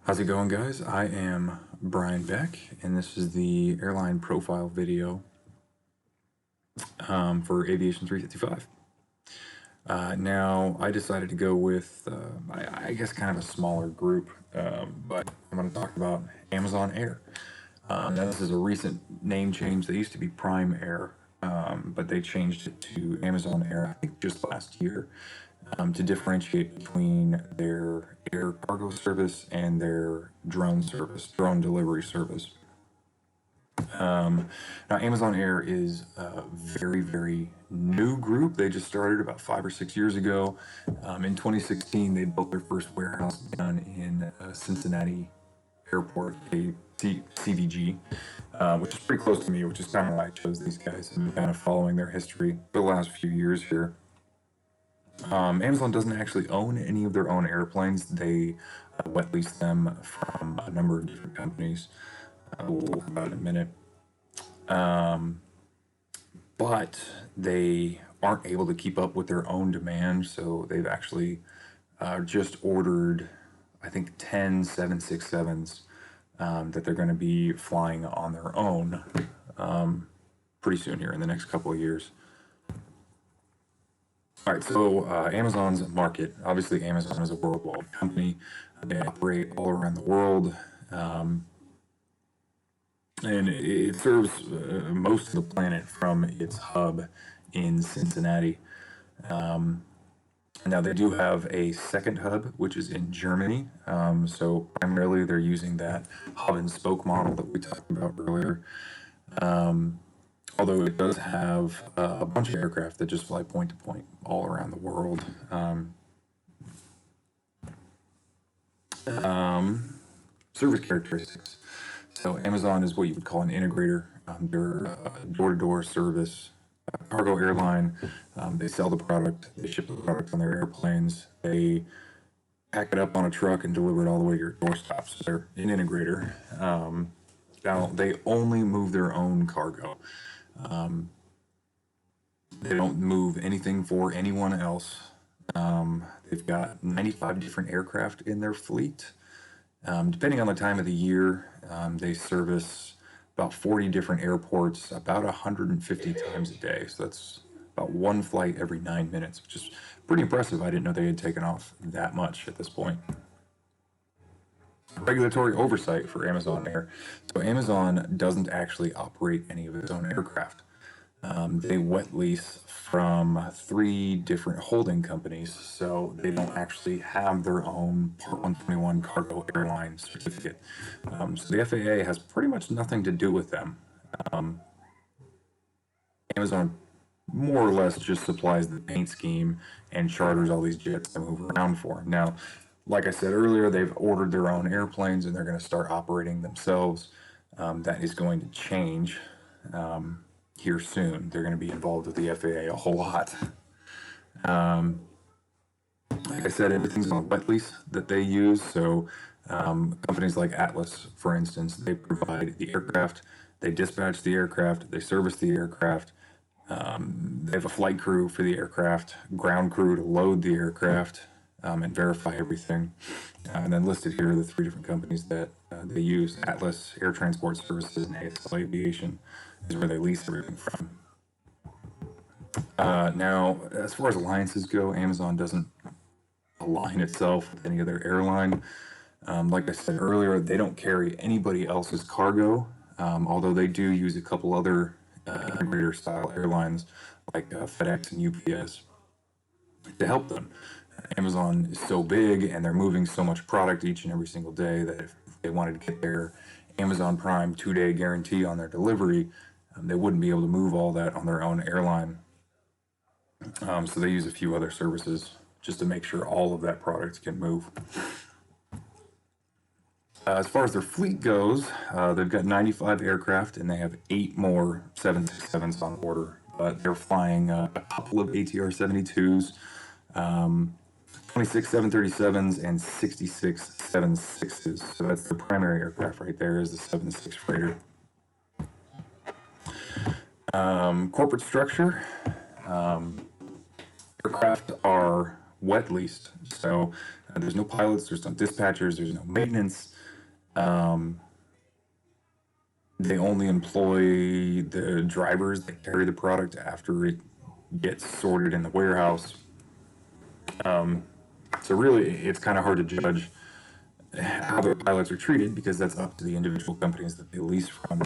How's it going, guys? I am Brian Beck, and this is the airline profile video for Aviation 355. Now, I decided to go with, I guess, kind of a smaller group, but I'm going to talk about Amazon Air. Now, this is a recent name change. They used to be Prime Air, but they changed it to Amazon Air, I think, just last year. To differentiate between their air cargo service and their drone delivery service. Now, Amazon Air is a very, very new group. They just started about 5 or 6 years ago. In 2016, they built their first warehouse down in Cincinnati Airport, CVG, which is pretty close to me, which is kind of why I chose these guys and kind of following their history for the last few years here. Amazon doesn't actually own any of their own airplanes. They wet lease them from a number of different companies. We'll talk about it in a minute. But they aren't able to keep up with their own demand, so they've actually just ordered, I think, 10 767s that they're going to be flying on their own pretty soon here in the next couple of years. All right, so Amazon's market. Obviously, Amazon is a worldwide company. They operate all around the world, and it serves most of the planet from its hub in Cincinnati. Now, they do have a second hub, which is in Germany. So primarily, they're using that hub and spoke model that we talked about earlier. Although it does have a bunch of aircraft that just fly point to point all around the world. Service characteristics. So Amazon is what you would call an integrator. They're a door-to-door service, cargo airline. They sell the product. They ship the product on their airplanes. They pack it up on a truck and deliver it all the way to your doorstep. So they're an integrator. Now, they only move their own cargo. They don't move anything for anyone else. They've got 95 different aircraft in their fleet. Depending on the time of the year, they service about 40 different airports, about 150 times a day. So that's about one flight every 9 minutes, which is pretty impressive. I didn't know they had taken off that much at this point. Regulatory oversight for Amazon Air. So Amazon doesn't actually operate any of its own aircraft. They wet lease from 3 different holding companies, so they don't actually have their own Part 121 cargo airline certificate. So the FAA has pretty much nothing to do with them. Amazon more or less just supplies the paint scheme and charters all these jets to move around for. Now, like I said earlier, they've ordered their own airplanes and they're going to start operating themselves. That is going to change here soon. They're going to be involved with the FAA a whole lot. Like I said, everything's on a wet lease that they use. So companies like Atlas, for instance, they provide the aircraft, they dispatch the aircraft, they service the aircraft. They have a flight crew for the aircraft, ground crew to load the aircraft, and verify everything. And then listed here are the 3 different companies that they use. Atlas Air Transport Services and ASL Aviation is where they lease everything from. Now, as far as alliances go, Amazon doesn't align itself with any other airline. Like I said earlier, they don't carry anybody else's cargo, although they do use a couple other integrator-style airlines like FedEx and UPS to help them. Amazon is so big and they're moving so much product each and every single day that if they wanted to get their Amazon Prime 2-day guarantee on their delivery, they wouldn't be able to move all that on their own airline. So they use a few other services just to make sure all of that product can move. As far as their fleet goes, they've got 95 aircraft and they have 8 more 767s on order. But they're flying a couple of ATR 72s, 26 737s, and 66 76s. So that's the primary aircraft right there is the 76 freighter. Corporate structure. Aircraft are wet leased, so there's no pilots, there's no dispatchers, there's no maintenance. They only employ the drivers that carry the product after it gets sorted in the warehouse. So really, it's kind of hard to judge how their pilots are treated because that's up to the individual companies that they lease from.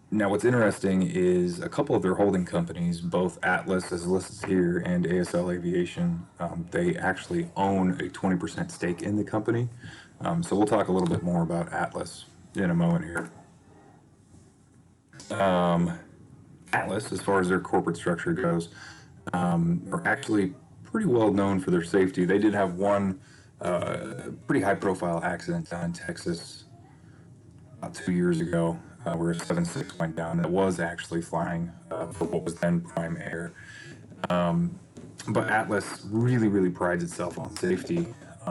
Now, what's interesting is a couple of their holding companies, both Atlas, as listed here, and ASL Aviation, they actually own a 20% stake in the company. So we'll talk a little bit more about Atlas in a moment here. Atlas, as far as their corporate structure goes, are actually pretty well known for their safety. They did have one pretty high profile accident down in Texas about 2 years ago, where a 767 went down that was actually flying for what was then Prime Air. But Atlas really, really prides itself on safety.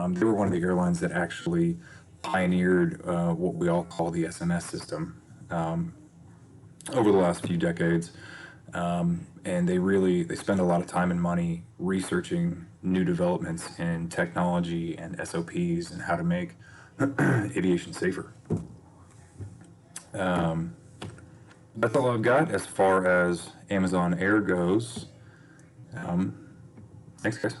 They were one of the airlines that actually pioneered what we all call the SMS system over the last few decades. And they spend a lot of time and money researching new developments in technology and SOPs and how to make aviation safer. That's all I've got as far as Amazon Air goes. Thanks, guys.